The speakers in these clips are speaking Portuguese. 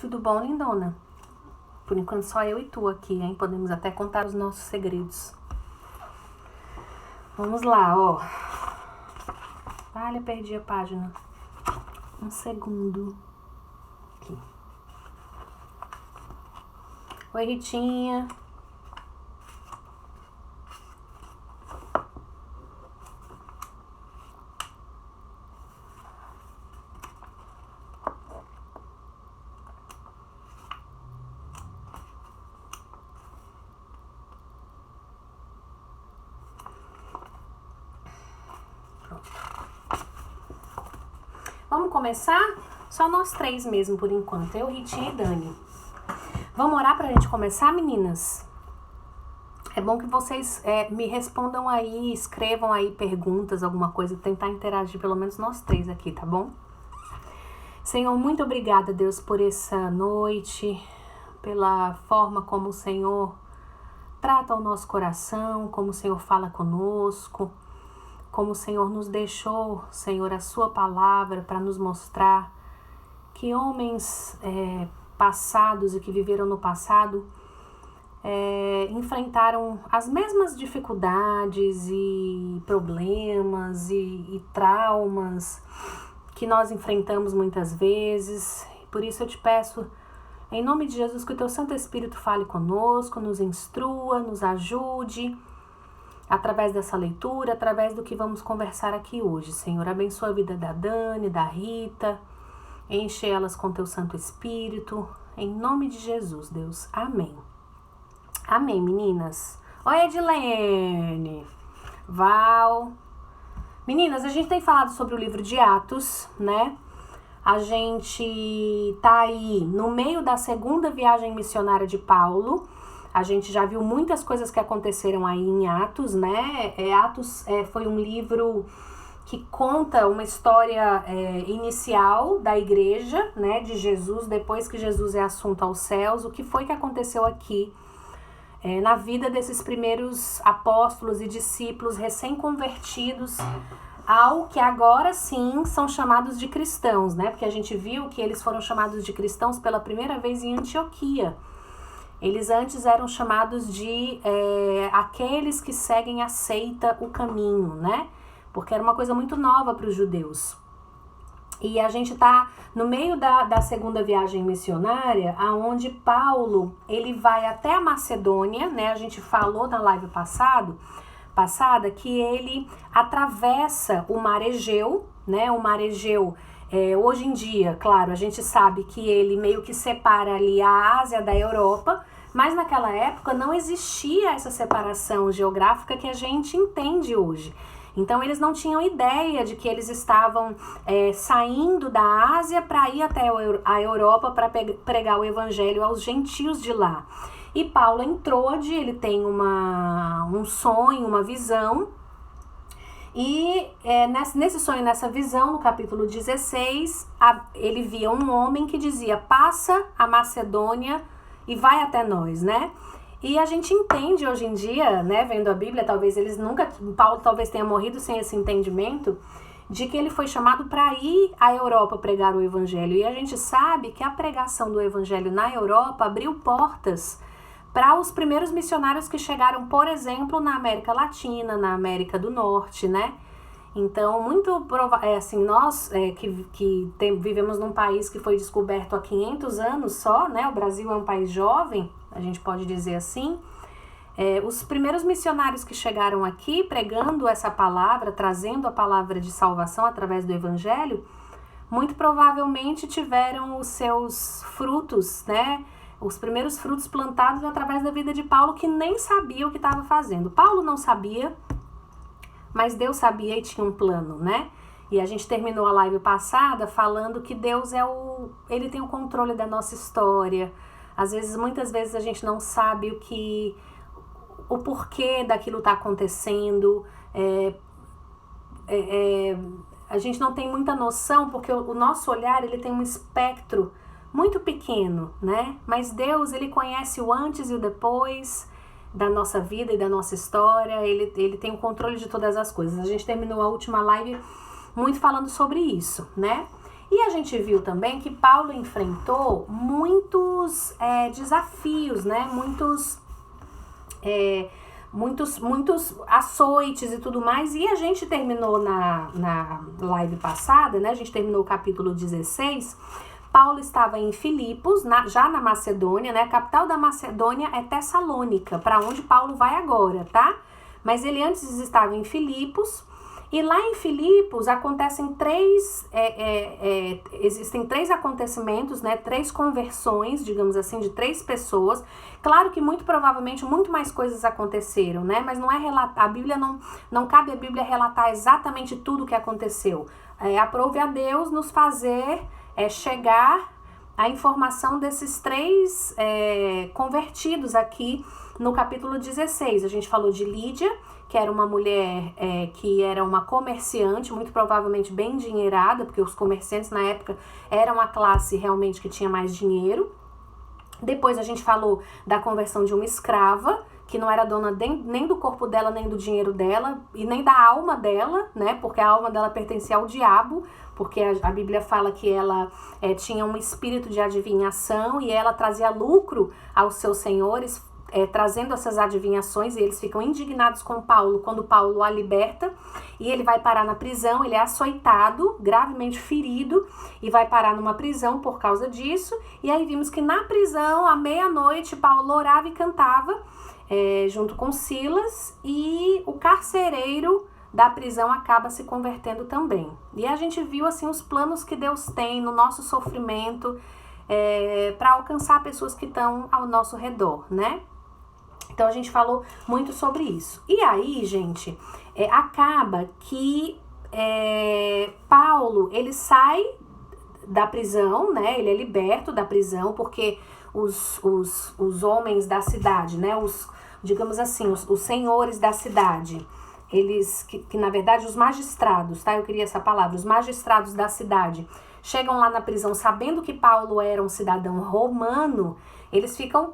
Tudo bom, lindona? Por enquanto só eu e tu aqui, hein? Podemos até contar os nossos segredos. Vamos lá, ó. Olha, perdi a página. Um segundo. Aqui. Oi, Ritinha. Vamos começar? Só nós três mesmo, por enquanto. Eu, Ritinha e Dani. Vamos orar pra gente começar, meninas? É bom que vocês me respondam aí, escrevam aí perguntas, alguma coisa. Tentar interagir, pelo menos nós três aqui, tá bom? Senhor, muito obrigada, Deus, por essa noite. Pela forma como o Senhor trata o nosso coração, como o Senhor fala conosco. Como o Senhor nos deixou, Senhor, a sua palavra para nos mostrar que homens passados e que viveram no passado enfrentaram as mesmas dificuldades e problemas e traumas que nós enfrentamos muitas vezes. Por isso eu te peço, em nome de Jesus, que o teu Santo Espírito fale conosco, nos instrua, nos ajude, através dessa leitura, através do que vamos conversar aqui hoje. Senhor, abençoa a vida da Dani, da Rita, enche elas com teu Santo Espírito, em nome de Jesus, Deus. Amém. Amém, meninas. Oi, Edilene, Val. Meninas, a gente tem falado sobre o livro de Atos, né? A gente tá aí no meio da segunda viagem missionária de Paulo. A gente já viu muitas coisas que aconteceram aí em Atos, né? Atos foi um livro que conta uma história inicial da igreja, né? De Jesus, depois que Jesus é assunto aos céus. O que foi que aconteceu aqui na vida desses primeiros apóstolos e discípulos recém-convertidos ao que agora sim são chamados de cristãos, né? Porque a gente viu que eles foram chamados de cristãos pela primeira vez em Antioquia. Eles antes eram chamados de aqueles que seguem a seita, o caminho, né? Porque era uma coisa muito nova para os judeus. E a gente está no meio da segunda viagem missionária, aonde Paulo, ele vai até a Macedônia, né? A gente falou na live passada que ele atravessa o Mar Egeu, né? O Mar Egeu, hoje em dia, claro, a gente sabe que ele meio que separa ali a Ásia da Europa, mas naquela época não existia essa separação geográfica que a gente entende hoje. Então eles não tinham ideia de que eles estavam saindo da Ásia para ir até a Europa para pregar o evangelho aos gentios de lá. E Paulo entrou, ele tem um sonho, uma visão. E nesse sonho, nessa visão, no capítulo 16, ele via um homem que dizia: passa a Macedônia e vai até nós, né? E a gente entende hoje em dia, né, vendo a Bíblia, Paulo talvez tenha morrido sem esse entendimento, de que ele foi chamado para ir à Europa pregar o evangelho. E a gente sabe que a pregação do evangelho na Europa abriu portas para os primeiros missionários que chegaram, por exemplo, na América Latina, na América do Norte, né? Então, nós que vivemos num país que foi descoberto há 500 anos só, né? O Brasil é um país jovem, a gente pode dizer assim. Os primeiros missionários que chegaram aqui pregando essa palavra, trazendo a palavra de salvação através do evangelho, muito provavelmente tiveram os seus frutos, né? Os primeiros frutos plantados através da vida de Paulo, que nem sabia o que estava fazendo. Paulo não sabia, mas Deus sabia e tinha um plano, né? E a gente terminou a live passada falando que Deus ele tem o controle da nossa história. Muitas vezes a gente não sabe o porquê daquilo tá acontecendo. A gente não tem muita noção, porque o nosso olhar, ele tem um espectro muito pequeno, né? Mas Deus, ele conhece o antes e o depois da nossa vida e da nossa história. Ele tem o controle de todas as coisas. A gente terminou a última live muito falando sobre isso, né? E a gente viu também que Paulo enfrentou muitos desafios, né? Muitos açoites e tudo mais. E a gente terminou na live passada, né? A gente terminou o capítulo 16. Paulo estava em Filipos, já na Macedônia, né? A capital da Macedônia é Tessalônica, para onde Paulo vai agora, tá? Mas ele antes estava em Filipos. E lá em Filipos acontecem existem 3 acontecimentos, né? 3 conversões, digamos assim, de 3 pessoas. Claro que muito provavelmente muito mais coisas aconteceram, né? Mas não é a Bíblia não cabe a Bíblia relatar exatamente tudo o que aconteceu. Aprove a Deus nos fazer chegar a informação desses 3 convertidos aqui no capítulo 16. A gente falou de Lídia, que era uma mulher que era uma comerciante, muito provavelmente bem endinheirada, porque os comerciantes na época eram a classe realmente que tinha mais dinheiro. Depois a gente falou da conversão de uma escrava, que não era dona nem do corpo dela, nem do dinheiro dela, e nem da alma dela, né? Porque a alma dela pertencia ao diabo, porque a Bíblia fala que ela tinha um espírito de adivinhação e ela trazia lucro aos seus senhores, trazendo essas adivinhações, e eles ficam indignados com Paulo quando Paulo a liberta, e ele vai parar na prisão, ele é açoitado, gravemente ferido, e vai parar numa prisão por causa disso. E aí vimos que na prisão, à meia-noite, Paulo orava e cantava, junto com Silas, e o carcereiro da prisão acaba se convertendo também. E a gente viu assim os planos que Deus tem no nosso sofrimento, para alcançar pessoas que estão ao nosso redor, né? Então a gente falou muito sobre isso. E aí, gente, acaba que Paulo, ele sai da prisão, né? Ele é liberto da prisão, porque os homens da cidade, né? Digamos assim, os senhores da cidade, eles, que na verdade os magistrados, tá? Eu queria essa palavra, os magistrados da cidade chegam lá na prisão sabendo que Paulo era um cidadão romano, eles ficam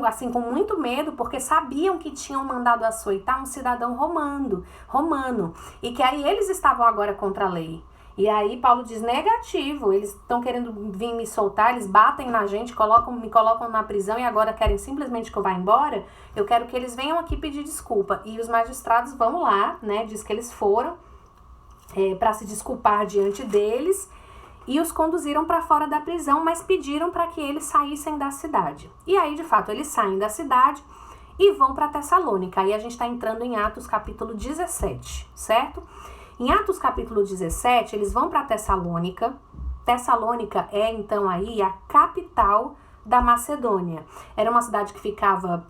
assim com muito medo, porque sabiam que tinham mandado açoitar um cidadão romano, e que aí eles estavam agora contra a lei. E aí Paulo diz, negativo, eles estão querendo vir me soltar, eles batem na gente, me colocam na prisão e agora querem simplesmente que eu vá embora. Eu quero que eles venham aqui pedir desculpa. E os magistrados vão lá, né, diz que eles foram para se desculpar diante deles, e os conduziram para fora da prisão, mas pediram para que eles saíssem da cidade. E aí, de fato, eles saem da cidade e vão para Tessalônica. Aí a gente está entrando em Atos capítulo 17, certo? Em Atos capítulo 17, eles vão para Tessalônica. Tessalônica é, então, aí a capital da Macedônia. Era uma cidade que ficava...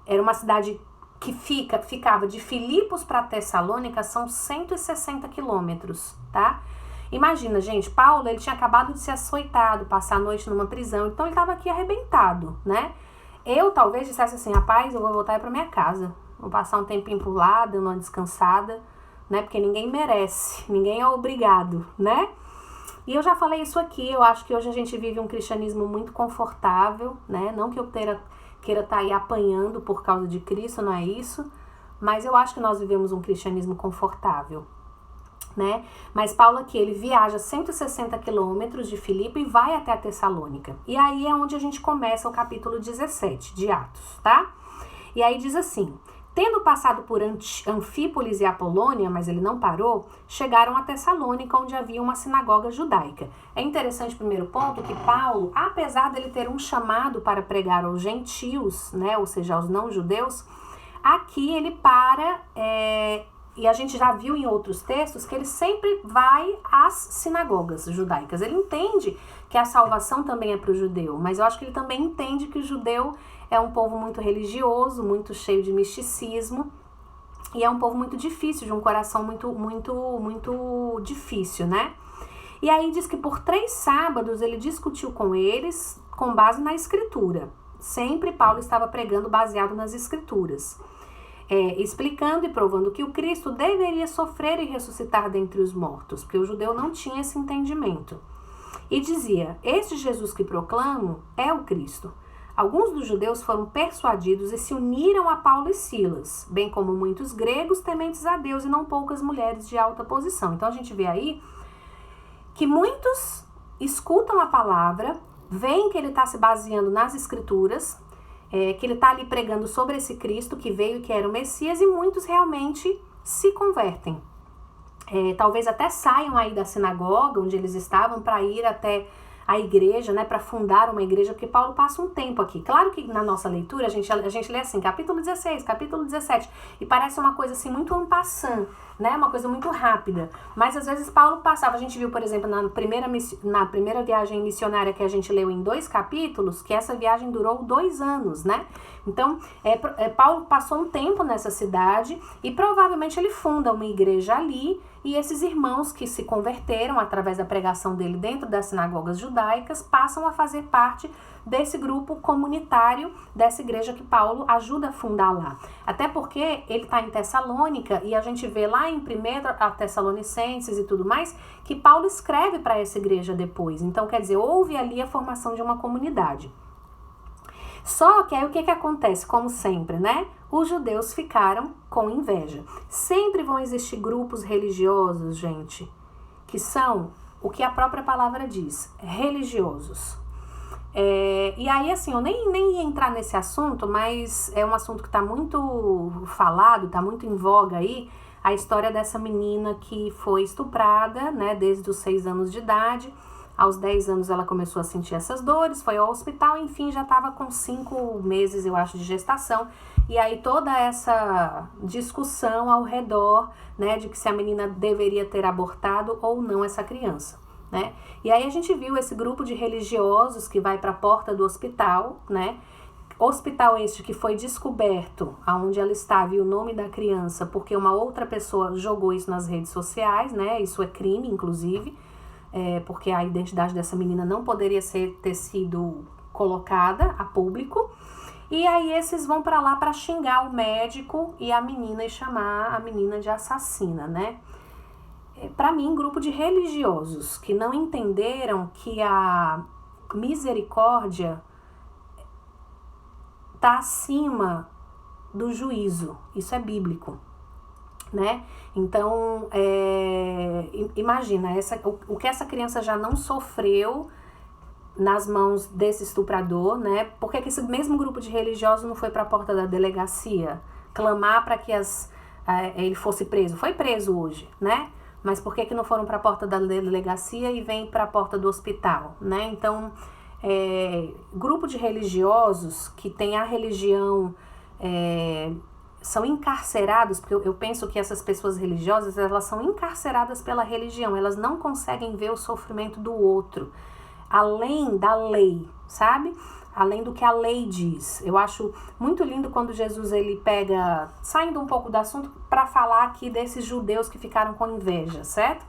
era uma cidade que ficava de Filipos para Tessalônica, são 160 quilômetros, tá? Imagina, gente, Paulo, ele tinha acabado de ser açoitado, passar a noite numa prisão, então ele estava aqui arrebentado, né? Eu talvez dissesse assim, rapaz, eu vou voltar para minha casa, vou passar um tempinho por lá, dando uma descansada, né? Porque ninguém merece, ninguém é obrigado, né? E eu já falei isso aqui, eu acho que hoje a gente vive um cristianismo muito confortável, né? Não que eu queira estar aí apanhando por causa de Cristo, não é isso, mas eu acho que nós vivemos um cristianismo confortável, né? Mas Paulo aqui, ele viaja 160 quilômetros de Filipe e vai até a Tessalônica. E aí é onde a gente começa o capítulo 17 de Atos, tá? E aí diz assim, tendo passado por Anfípolis e Apolônia, mas ele não parou, chegaram a Tessalônica, onde havia uma sinagoga judaica. É interessante, primeiro ponto, que Paulo, apesar dele ter um chamado para pregar aos gentios, né, ou seja, aos não-judeus, aqui ele para... E a gente já viu em outros textos que ele sempre vai às sinagogas judaicas. Ele entende que a salvação também é para o judeu, mas eu acho que ele também entende que o judeu é um povo muito religioso, muito cheio de misticismo, e é um povo muito difícil, de um coração muito difícil, né? E aí diz que por 3 sábados ele discutiu com eles com base na escritura. Sempre Paulo estava pregando baseado nas escrituras. Explicando e provando que o Cristo deveria sofrer e ressuscitar dentre os mortos, porque o judeu não tinha esse entendimento. E dizia, este Jesus que proclamo é o Cristo. Alguns dos judeus foram persuadidos e se uniram a Paulo e Silas, bem como muitos gregos tementes a Deus e não poucas mulheres de alta posição. Então a gente vê aí que muitos escutam a palavra, veem que ele está se baseando nas escrituras, que ele está ali pregando sobre esse Cristo que veio e que era o Messias, e muitos realmente se convertem. Talvez até saiam aí da sinagoga onde eles estavam para ir até a igreja, né, para fundar uma igreja, porque Paulo passa um tempo aqui. Claro que na nossa leitura a gente lê assim, capítulo 16, capítulo 17, e parece uma coisa assim muito en passant, né, uma coisa muito rápida. Mas às vezes Paulo passava, a gente viu, por exemplo, na primeira viagem missionária que a gente leu em 2 capítulos, que essa viagem durou 2 anos, né? Então, Paulo passou um tempo nessa cidade e provavelmente ele funda uma igreja ali, e esses irmãos que se converteram através da pregação dele dentro das sinagogas judaicas passam a fazer parte desse grupo comunitário dessa igreja que Paulo ajuda a fundar lá. Até porque ele está em Tessalônica e a gente vê lá em 1 Tessalonicenses e tudo mais que Paulo escreve para essa igreja depois. Então, quer dizer, houve ali a formação de uma comunidade. Só que aí o que acontece? Como sempre, né? Os judeus ficaram com inveja. Sempre vão existir grupos religiosos, gente, que são o que a própria palavra diz, religiosos. E aí, assim, eu nem ia entrar nesse assunto, mas é um assunto que está muito falado, está muito em voga aí, a história dessa menina que foi estuprada, né, desde os 6 anos de idade. Aos 10 anos ela começou a sentir essas dores, foi ao hospital, enfim, já estava com 5 meses, eu acho, de gestação. E aí toda essa discussão ao redor, né, de que se a menina deveria ter abortado ou não essa criança, né? E aí a gente viu esse grupo de religiosos que vai para a porta do hospital, né? Hospital este que foi descoberto aonde ela estava e o nome da criança, porque uma outra pessoa jogou isso nas redes sociais, né? Isso é crime, inclusive. Porque a identidade dessa menina não poderia ter sido colocada a público. E aí esses vão para lá para xingar o médico e a menina e chamar a menina de assassina, né? Para mim, grupo de religiosos que não entenderam que a misericórdia está acima do juízo. Isso é bíblico, né? Então, imagina, o que essa criança já não sofreu nas mãos desse estuprador, né? Por que esse mesmo grupo de religiosos não foi para a porta da delegacia clamar para que ele fosse preso? Foi preso hoje, né? Mas por que não foram para a porta da delegacia e vêm para a porta do hospital, né? Então, grupo de religiosos que tem a religião... são encarcerados, porque eu penso que essas pessoas religiosas, elas são encarceradas pela religião, elas não conseguem ver o sofrimento do outro, além da lei, sabe? Além do que a lei diz. Eu acho muito lindo quando Jesus, ele pega, saindo um pouco do assunto, para falar aqui desses judeus que ficaram com inveja, certo?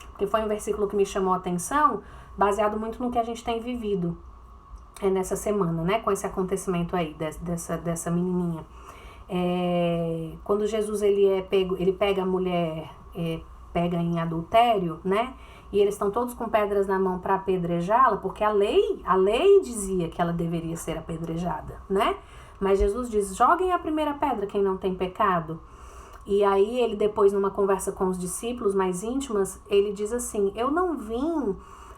Porque foi um versículo que me chamou a atenção, baseado muito no que a gente tem vivido nessa semana, né? Com esse acontecimento aí, dessa menininha. Quando Jesus ele pega a mulher, pega em adultério, né? E eles estão todos com pedras na mão para apedrejá-la, porque a lei dizia que ela deveria ser apedrejada, né? Mas Jesus diz: joguem a primeira pedra quem não tem pecado. E aí ele depois, numa conversa com os discípulos mais íntimas, ele diz assim: eu não vim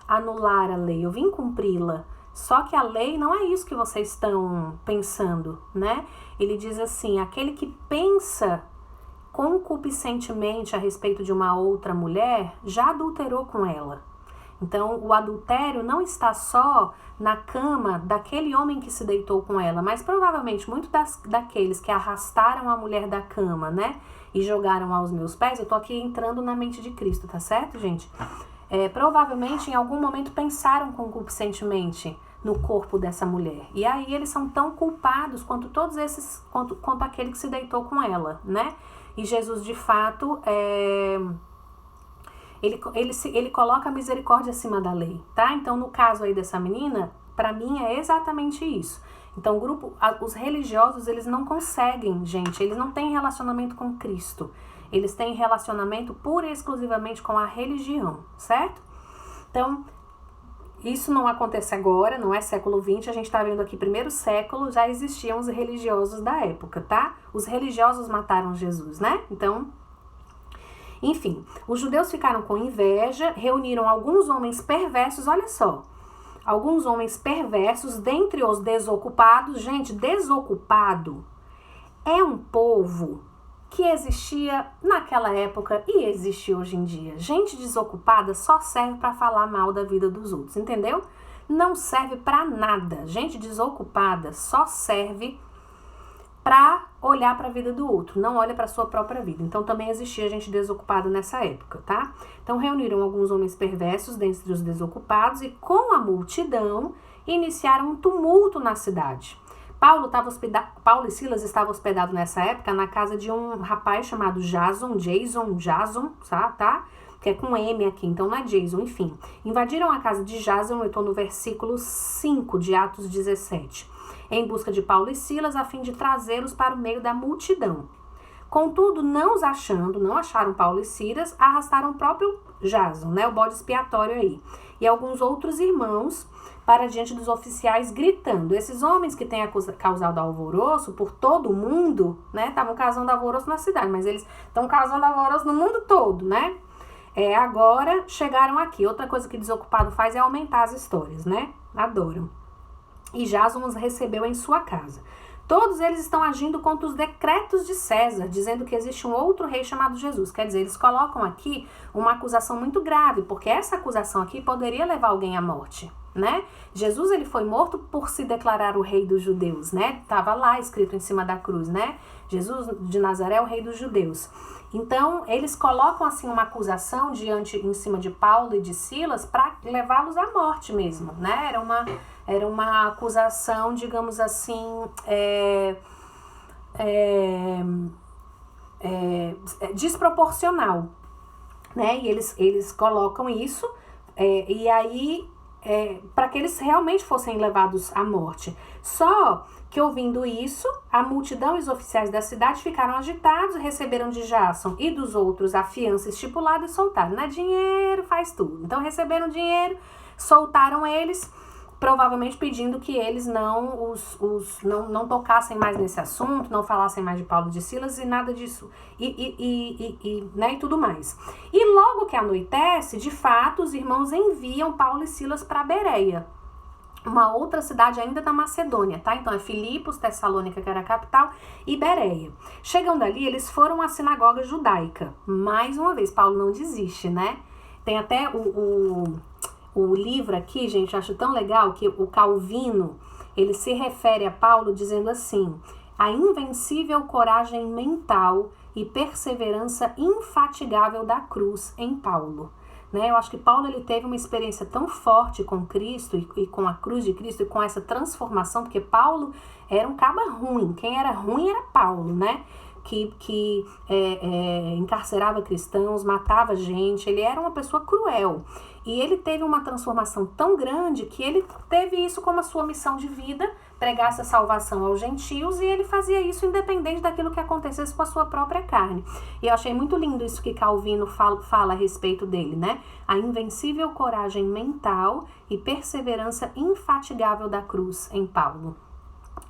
anular a lei, eu vim cumpri-la. Só que a lei não é isso que vocês estão pensando, né? Ele diz assim: aquele que pensa concupiscentemente a respeito de uma outra mulher, já adulterou com ela. Então, o adultério não está só na cama daquele homem que se deitou com ela, mas provavelmente muitos daqueles que arrastaram a mulher da cama, né? E jogaram aos meus pés. Eu tô aqui entrando na mente de Cristo, tá certo, gente? Provavelmente em algum momento pensaram concupiscentemente no corpo dessa mulher. E aí eles são tão culpados quanto todos esses, quanto aquele que se deitou com ela, né? E Jesus, de fato, ele coloca a misericórdia acima da lei, tá? Então, no caso aí dessa menina, para mim é exatamente isso. Então, os religiosos, eles não conseguem, gente, eles não têm relacionamento com Cristo. Eles têm relacionamento pura e exclusivamente com a religião, certo? Então, isso não acontece agora, não é século XX, a gente tá vendo aqui primeiro século, já existiam os religiosos da época, tá? Os religiosos mataram Jesus, né? Então, Enfim, os judeus ficaram com inveja, reuniram alguns homens perversos, olha só, alguns homens perversos dentre os desocupados. Gente, desocupado é um povo que existia naquela época e existe hoje em dia. Gente desocupada só serve para falar mal da vida dos outros, entendeu? Não serve para nada. Gente desocupada só serve para olhar para a vida do outro, não olha para sua própria vida. Então também existia gente desocupada nessa época, tá? Então reuniram alguns homens perversos dentre os desocupados e com a multidão iniciaram um tumulto na cidade. Paulo e Silas estavam hospedados nessa época na casa de um rapaz chamado Jason, tá? Que é com M aqui, então não é Jason, enfim. Invadiram a casa de Jason, eu estou no versículo 5 de Atos 17, em busca de Paulo e Silas, a fim de trazê-los para o meio da multidão. Contudo, não acharam Paulo e Silas, arrastaram o próprio Jason, né, o bode expiatório aí, e alguns outros irmãos para diante dos oficiais, gritando. Esses homens que têm causado alvoroço por todo o mundo, né, estavam causando alvoroço na cidade, mas eles estão causando alvoroço no mundo todo, né? Agora chegaram aqui. Outra coisa que desocupado faz é aumentar as histórias, né? Adoram. E Jason os recebeu em sua casa. Todos eles estão agindo contra os decretos de César, dizendo que existe um outro rei chamado Jesus. Quer dizer, eles colocam aqui uma acusação muito grave, porque essa acusação aqui poderia levar alguém à morte, né? Jesus, ele foi morto por se declarar o rei dos judeus, né? Estava lá escrito em cima da cruz, né? Jesus de Nazaré é o rei dos judeus. Então, eles colocam assim uma acusação em cima de Paulo e de Silas para levá-los à morte mesmo, né? Era uma acusação, digamos assim, desproporcional, né? E eles colocam isso, e aí para que eles realmente fossem levados à morte. Só que ouvindo isso, a multidão e os oficiais da cidade ficaram agitados, receberam de Jason e dos outros a fiança estipulada e soltaram, né? Dinheiro faz tudo. Então receberam dinheiro, soltaram eles, provavelmente pedindo que eles não tocassem mais nesse assunto, não falassem mais de Paulo e de Silas e nada disso, né, e tudo mais. E logo que anoitece, de fato, os irmãos enviam Paulo e Silas para Bereia, uma outra cidade ainda da Macedônia, tá? Então é Filipos, Tessalônica, que era a capital, e Bereia. Chegando ali, eles foram à sinagoga judaica. Mais uma vez, Paulo não desiste, né? Tem até o livro aqui, gente, eu acho tão legal que o Calvino, ele se refere a Paulo dizendo assim: a invencível coragem mental e perseverança infatigável da cruz em Paulo. Né? Eu acho que Paulo, ele teve uma experiência tão forte com Cristo e com a cruz de Cristo e com essa transformação, porque Paulo era um caba ruim. Quem era ruim era Paulo, né? Que encarcerava cristãos, matava gente, ele era uma pessoa cruel. E ele teve uma transformação tão grande que ele teve isso como a sua missão de vida, pregar essa salvação aos gentios, e ele fazia isso independente daquilo que acontecesse com a sua própria carne. E eu achei muito lindo isso que Calvino fala a respeito dele, né? A invencível coragem mental e perseverança infatigável da cruz em Paulo.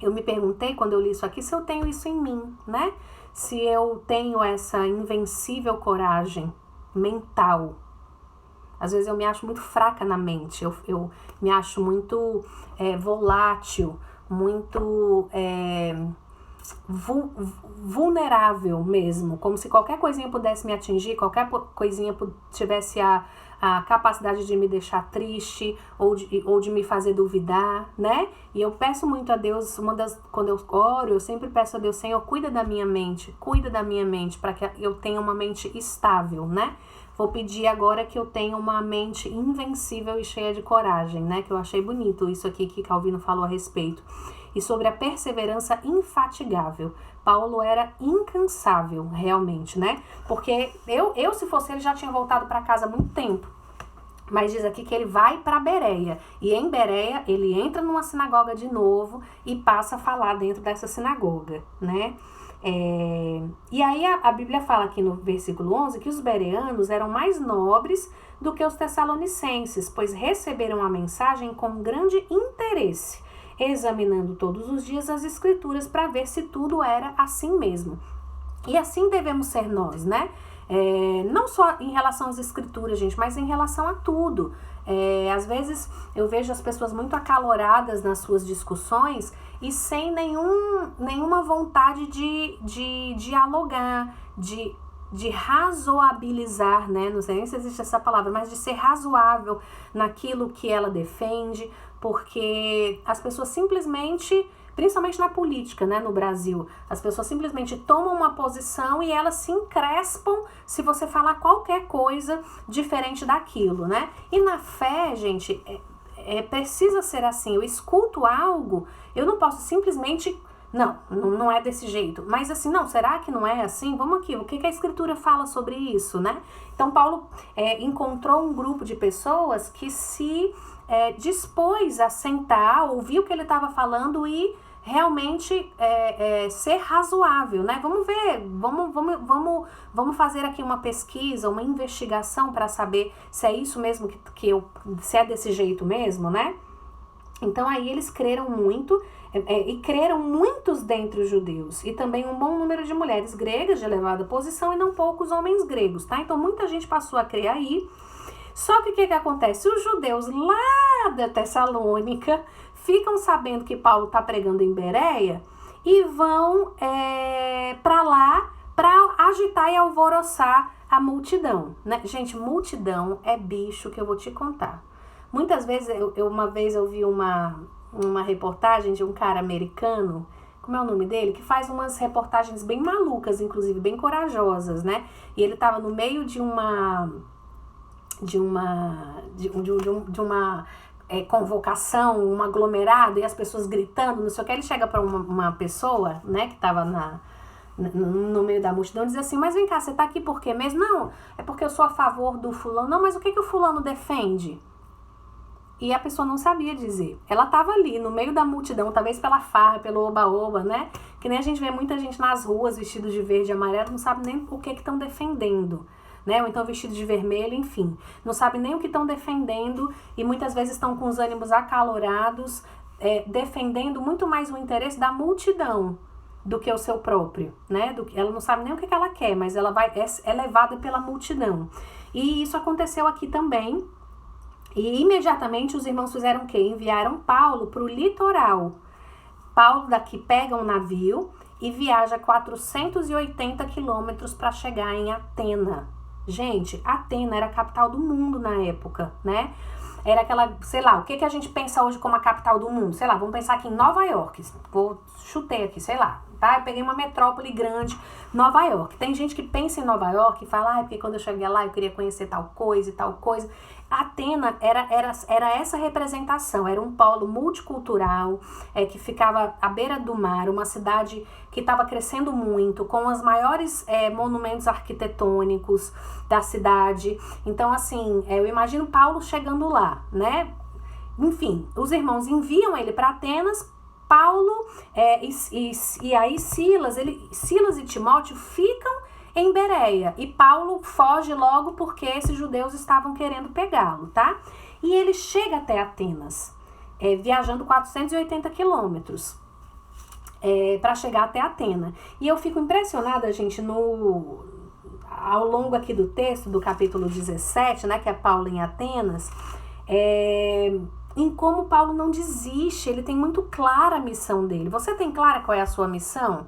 Eu me perguntei, quando eu li isso aqui, se eu tenho isso em mim, né? Se eu tenho essa invencível coragem mental. Às vezes eu me acho muito fraca na mente, eu me acho muito volátil, muito vulnerável mesmo, como se qualquer coisinha pudesse me atingir, qualquer coisinha tivesse a capacidade de me deixar triste ou de me fazer duvidar, né? E eu peço muito a Deus, quando eu oro, eu sempre peço a Deus: Senhor, cuida da minha mente, para que eu tenha uma mente estável, né? Vou pedir agora que eu tenha uma mente invencível e cheia de coragem, né? Que eu achei bonito isso aqui que Calvino falou a respeito. E sobre a perseverança infatigável. Paulo era incansável, realmente, né? Porque eu se fosse ele, já tinha voltado para casa há muito tempo. Mas diz aqui que ele vai para Bereia. E em Bereia, ele entra numa sinagoga de novo e passa a falar dentro dessa sinagoga, né? E aí a Bíblia fala aqui no versículo 11 que os bereanos eram mais nobres do que os tessalonicenses, pois receberam a mensagem com grande interesse, examinando todos os dias as escrituras para ver se tudo era assim mesmo. E assim devemos ser nós, né? Não só em relação às escrituras, gente, mas em relação a tudo. Às vezes eu vejo as pessoas muito acaloradas nas suas discussões e sem nenhuma vontade de dialogar, de razoabilizar, né? Não sei nem se existe essa palavra, mas de ser razoável naquilo que ela defende, porque as pessoas simplesmente, principalmente na política, né, no Brasil, as pessoas simplesmente tomam uma posição e elas se encrespam se você falar qualquer coisa diferente daquilo, né? E na fé, gente, precisa ser assim. Eu escuto algo, eu não posso simplesmente... Não é desse jeito. Mas assim, não, será que não é assim? Vamos aqui, o que a escritura fala sobre isso, né? Então Paulo encontrou um grupo de pessoas que se dispôs a sentar, ouvir o que ele estava falando e realmente ser razoável, né? Vamos ver, vamos fazer aqui uma pesquisa, uma investigação para saber se é isso mesmo se é desse jeito mesmo, né? Então aí eles creram muito, e creram muitos dentre os judeus, e também um bom número de mulheres gregas de elevada posição e não poucos homens gregos, tá? Então muita gente passou a crer aí. Só que o que acontece? Os judeus lá da Tessalônica ficam sabendo que Paulo está pregando em Bereia e vão para lá para agitar e alvoroçar a multidão, né? Gente, multidão é bicho que eu vou te contar. Muitas vezes, uma vez eu vi uma reportagem de um cara americano, como é o nome dele? Que faz umas reportagens bem malucas, inclusive, bem corajosas, né? E ele estava no meio de uma convocação, um aglomerado, e as pessoas gritando, não sei o que. Ele chega para uma pessoa, né, que estava no meio da multidão, e diz assim: mas vem cá, você tá aqui por quê mesmo? Não, é porque eu sou a favor do fulano. Não, mas o que o fulano defende? E a pessoa não sabia dizer. Ela estava ali, no meio da multidão, talvez pela farra, pelo oba-oba, né? Que nem a gente vê muita gente nas ruas vestidos de verde e amarelo, não sabe nem o que estão defendendo, né? Ou então vestido de vermelho, enfim. Não sabe nem o que estão defendendo e muitas vezes estão com os ânimos acalorados, defendendo muito mais o interesse da multidão do que o seu próprio, né? Ela não sabe nem o que ela quer, mas ela é levada pela multidão. E isso aconteceu aqui também. E imediatamente os irmãos fizeram o quê? Enviaram Paulo para o litoral. Paulo daqui pega um navio e viaja 480 quilômetros para chegar em Atena. Gente, Atena era a capital do mundo na época, né? Era aquela, sei lá, o que a gente pensa hoje como a capital do mundo? Sei lá, vamos pensar aqui em Nova York. Chutei aqui, sei lá, tá? Eu peguei uma metrópole grande, Nova York. Tem gente que pensa em Nova York e fala, porque quando eu cheguei lá eu queria conhecer tal coisa e tal coisa. Atena era essa representação, era um polo multicultural, que ficava à beira do mar, uma cidade que estava crescendo muito, com os maiores monumentos arquitetônicos da cidade. Então, assim, eu imagino Paulo chegando lá, né? Enfim, os irmãos enviam ele para Atenas. Paulo e aí Silas e Timóteo ficam em Bereia, e Paulo foge logo porque esses judeus estavam querendo pegá-lo, tá? E ele chega até Atenas, viajando 480 quilômetros para chegar até Atena. E eu fico impressionada, gente, ao longo aqui do texto, do capítulo 17, né, que é Paulo em Atenas, em como Paulo não desiste, ele tem muito clara a missão dele. Você tem clara qual é a sua missão?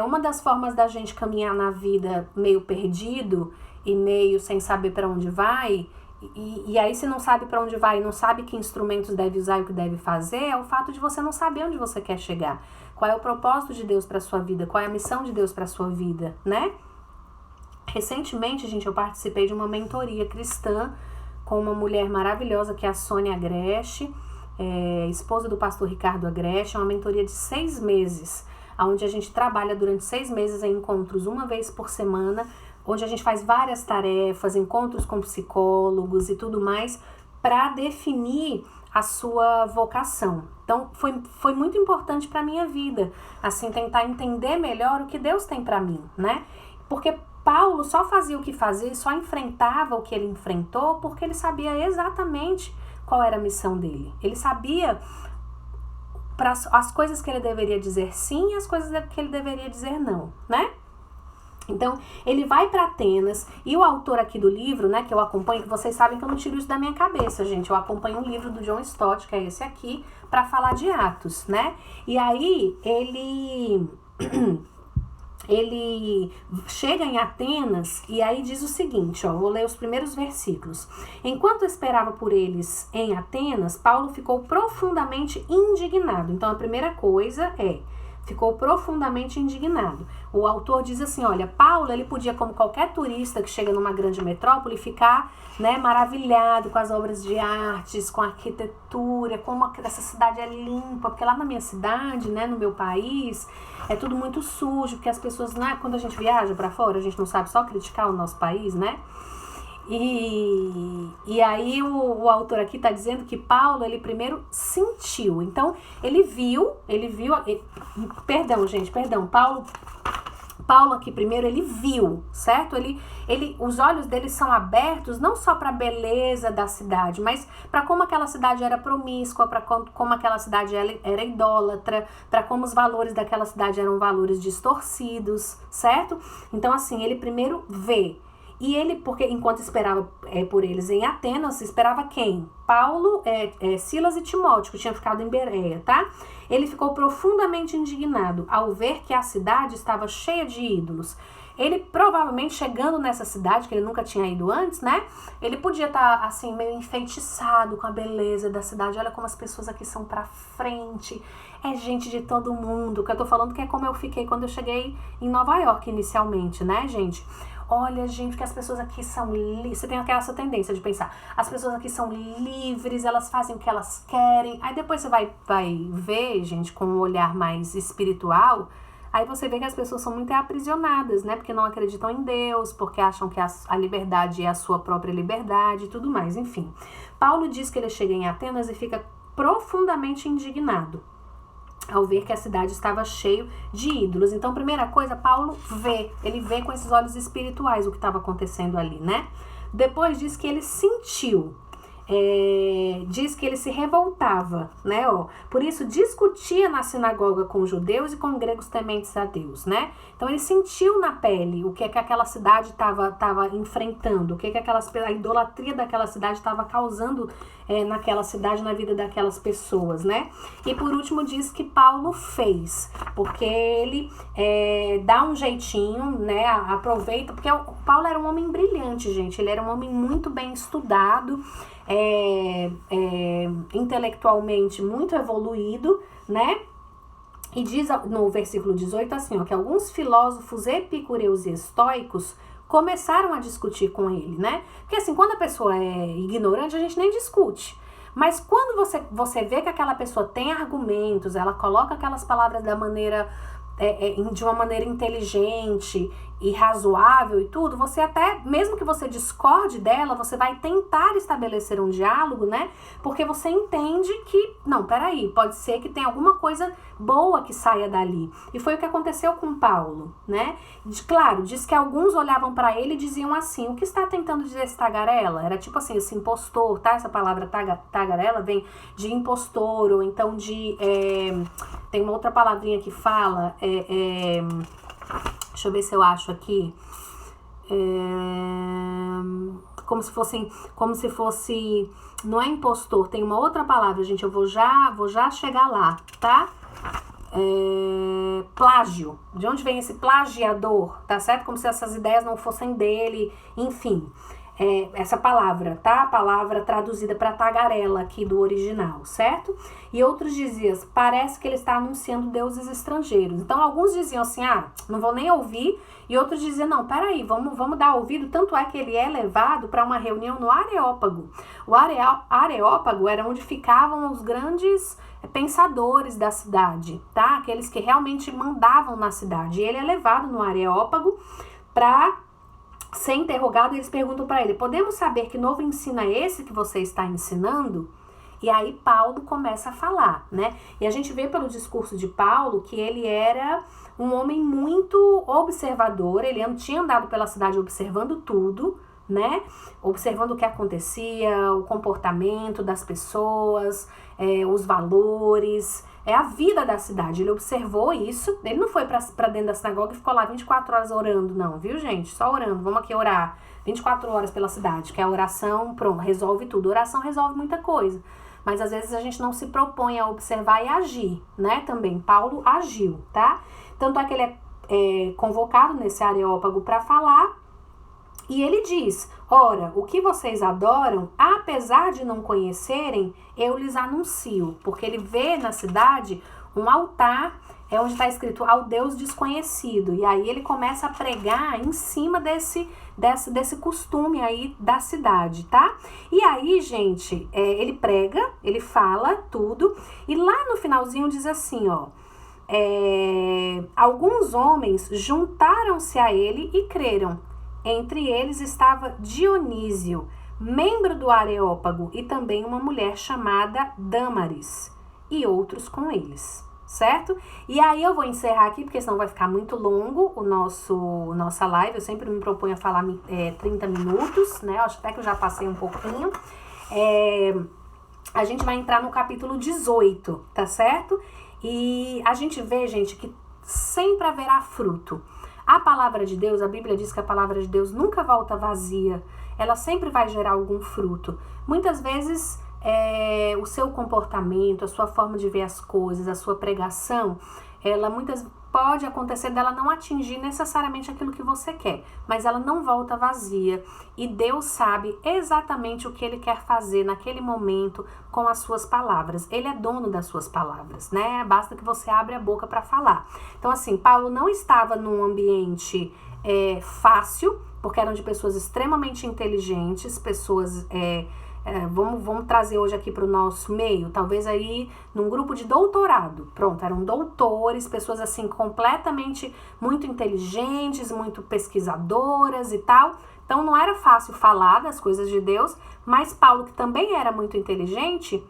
Uma das formas da gente caminhar na vida meio perdido e meio sem saber para onde vai, e aí se não sabe para onde vai e não sabe que instrumentos deve usar e o que deve fazer, é o fato de você não saber onde você quer chegar. Qual é o propósito de Deus para sua vida? Qual é a missão de Deus para sua vida, né? Recentemente, gente, eu participei de uma mentoria cristã com uma mulher maravilhosa que é a Sônia Agreste, esposa do pastor Ricardo Agreste. É uma mentoria de 6 meses, onde a gente trabalha durante 6 meses em encontros uma vez por semana, onde a gente faz várias tarefas, encontros com psicólogos e tudo mais, para definir a sua vocação. Então, foi muito importante para a minha vida, assim, tentar entender melhor o que Deus tem para mim, né? Porque Paulo só fazia o que fazia, só enfrentava o que ele enfrentou, porque ele sabia exatamente qual era a missão dele. Ele sabia as coisas que ele deveria dizer sim e as coisas que ele deveria dizer não, né? Então, ele vai para Atenas, e o autor aqui do livro, né, que eu acompanho, que vocês sabem que eu não tiro isso da minha cabeça, gente, eu acompanho um livro do John Stott, que é esse aqui, para falar de Atos, né? E aí, ele chega em Atenas e aí diz o seguinte, ó, vou ler os primeiros versículos. Enquanto esperava por eles em Atenas, Paulo ficou profundamente indignado. Então, a primeira coisa ficou profundamente indignado. O autor diz assim, olha, Paulo, ele podia, como qualquer turista que chega numa grande metrópole, ficar, né, maravilhado com as obras de artes, com a arquitetura, como essa cidade é limpa, porque lá na minha cidade, né, no meu país, é tudo muito sujo, porque as pessoas, né, quando a gente viaja para fora, a gente não sabe só criticar o nosso país, né? E aí o autor aqui está dizendo que Paulo, ele primeiro sentiu. Então, ele viu, Paulo aqui primeiro, ele viu, certo? Os olhos dele são abertos não só para a beleza da cidade, mas para como aquela cidade era promíscua, para como aquela cidade era idólatra, para como os valores daquela cidade eram valores distorcidos, certo? Então, assim, ele primeiro vê. E ele, porque enquanto esperava por eles em Atenas, esperava quem? Paulo, Silas e Timóteo, que tinham ficado em Bereia, tá? Ele ficou profundamente indignado ao ver que a cidade estava cheia de ídolos. Ele provavelmente chegando nessa cidade, que ele nunca tinha ido antes, né? Ele podia estar, assim, meio enfeitiçado com a beleza da cidade. Olha como as pessoas aqui são pra frente. É gente de todo mundo. Que eu tô falando que é como eu fiquei quando eu cheguei em Nova York inicialmente, né, gente? Olha, gente, que as pessoas aqui são livres. Você tem essa tendência de pensar, as pessoas aqui são livres, elas fazem o que elas querem. Aí depois você vai ver, gente, com um olhar mais espiritual, aí você vê que as pessoas são muito aprisionadas, né? Porque não acreditam em Deus, porque acham que a liberdade é a sua própria liberdade e tudo mais, enfim. Paulo diz que ele chega em Atenas e fica profundamente indignado ao ver que a cidade estava cheia de ídolos. Então, primeira coisa, Paulo ele vê com esses olhos espirituais o que estava acontecendo ali, né? Depois diz que ele sentiu, diz que ele se revoltava, né? Por isso, discutia na sinagoga com judeus e com gregos tementes a Deus, né? Então, ele sentiu na pele o que aquela cidade estava enfrentando, o que a idolatria daquela cidade estava causando naquela cidade, na vida daquelas pessoas, né? E por último diz que Paulo fez, porque ele dá um jeitinho, né? Aproveita, porque o Paulo era um homem brilhante, gente, ele era um homem muito bem estudado, intelectualmente muito evoluído, né? E diz no versículo 18 assim, que alguns filósofos epicureus e estoicos começaram a discutir com ele, né? Porque assim, quando a pessoa é ignorante, a gente nem discute. Mas quando você vê que aquela pessoa tem argumentos, ela coloca aquelas palavras de uma maneira inteligente e razoável e tudo, você até, mesmo que você discorde dela, você vai tentar estabelecer um diálogo, né? Porque você entende que, não, peraí, pode ser que tenha alguma coisa boa que saia dali. E foi o que aconteceu com Paulo, né? Claro, diz que alguns olhavam para ele e diziam assim, o que está tentando dizer esse tagarela? Era tipo assim, esse impostor, tá? Essa palavra tagarela vem de impostor, ou então de... tem uma outra palavrinha que fala... deixa eu ver se eu acho aqui. Como se fosse, não é impostor, tem uma outra palavra, gente, eu vou já chegar lá, tá? Plágio. De onde vem esse plagiador, tá certo? Como se essas ideias não fossem dele, enfim. Essa palavra, tá? A palavra traduzida para tagarela aqui do original, certo? E outros diziam, parece que ele está anunciando deuses estrangeiros. Então, alguns diziam assim, não vou nem ouvir. E outros diziam, não, peraí, vamos dar ouvido. Tanto é que ele é levado para uma reunião no Areópago. O Areópago era onde ficavam os grandes pensadores da cidade, tá? Aqueles que realmente mandavam na cidade. E ele é levado no Areópago para ser interrogado, e eles perguntam para ele, podemos saber que novo ensino é esse que você está ensinando? E aí Paulo começa a falar, né? E a gente vê pelo discurso de Paulo que ele era um homem muito observador, ele tinha andado pela cidade observando tudo, né? Observando o que acontecia, o comportamento das pessoas, os valores, é a vida da cidade. Ele observou isso, ele não foi pra dentro da sinagoga e ficou lá 24 horas orando, não, viu, gente? Só orando, vamos aqui orar 24 horas pela cidade, que a oração, pronto, resolve tudo. A oração resolve muita coisa, mas às vezes a gente não se propõe a observar e agir, né? Também, Paulo agiu, tá? Tanto é que ele é convocado nesse Areópago para falar, e ele diz, ora, o que vocês adoram, apesar de não conhecerem, eu lhes anuncio. Porque ele vê na cidade um altar, onde está escrito ao Deus desconhecido. E aí ele começa a pregar em cima desse costume aí da cidade, tá? E aí, gente, ele prega, ele fala tudo. E lá no finalzinho diz assim, ó. Alguns homens juntaram-se a ele e creram. Entre eles estava Dionísio, membro do Areópago, e também uma mulher chamada Dâmaris, e outros com eles, certo? E aí eu vou encerrar aqui, porque senão vai ficar muito longo nossa live. Eu sempre me proponho a falar 30 minutos, né? Eu acho até que eu já passei um pouquinho. A gente vai entrar no capítulo 18, tá certo? E a gente vê, gente, que sempre haverá fruto. A palavra de Deus, a Bíblia diz que a palavra de Deus nunca volta vazia. Ela sempre vai gerar algum fruto. Muitas vezes, o seu comportamento, a sua forma de ver as coisas, a sua pregação, pode acontecer dela não atingir necessariamente aquilo que você quer, mas ela não volta vazia. E Deus sabe exatamente o que Ele quer fazer naquele momento com as suas palavras. Ele é dono das suas palavras, né? Basta que você abra a boca para falar. Então, assim, Paulo não estava num ambiente fácil, porque eram de pessoas extremamente inteligentes, pessoas... vamos trazer hoje aqui para o nosso meio, talvez aí num grupo de doutorado, pronto, eram doutores, pessoas assim completamente muito inteligentes, muito pesquisadoras e tal. Então não era fácil falar das coisas de Deus, mas Paulo, que também era muito inteligente,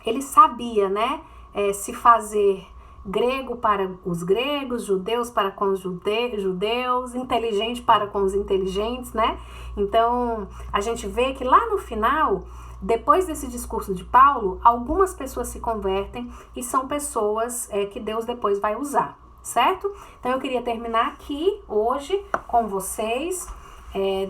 ele sabia, né, se fazer grego para os gregos, judeus para com os judeus, inteligente para com os inteligentes, né? Então, a gente vê que lá no final, depois desse discurso de Paulo, algumas pessoas se convertem e são pessoas que Deus depois vai usar, certo? Então, eu queria terminar aqui hoje com vocês,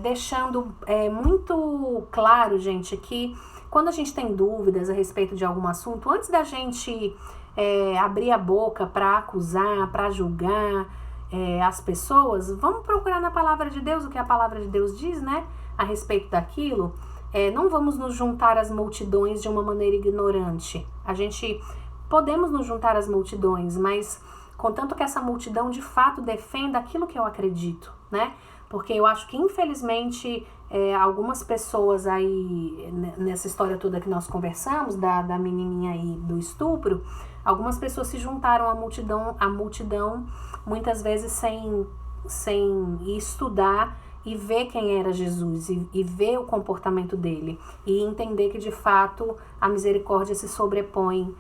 deixando muito claro, gente, que quando a gente tem dúvidas a respeito de algum assunto, antes da gente abrir a boca para acusar, para julgar as pessoas, vamos procurar na palavra de Deus o que a palavra de Deus diz, né, a respeito daquilo. Não vamos nos juntar às multidões de uma maneira ignorante. A gente podemos nos juntar às multidões, mas contanto que essa multidão de fato defenda aquilo que eu acredito, né? Porque eu acho que infelizmente algumas pessoas aí, nessa história toda que nós conversamos, da menininha aí do estupro, algumas pessoas se juntaram à multidão muitas vezes sem estudar e ver quem era Jesus e ver o comportamento dele e entender que de fato a misericórdia se sobrepõe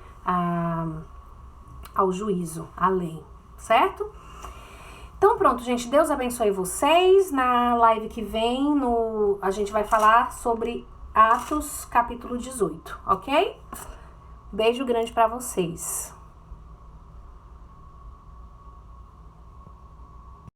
ao juízo, à lei, certo? Então pronto, gente, Deus abençoe vocês. Na live que vem, a gente vai falar sobre Atos capítulo 18, ok? Beijo grande pra vocês.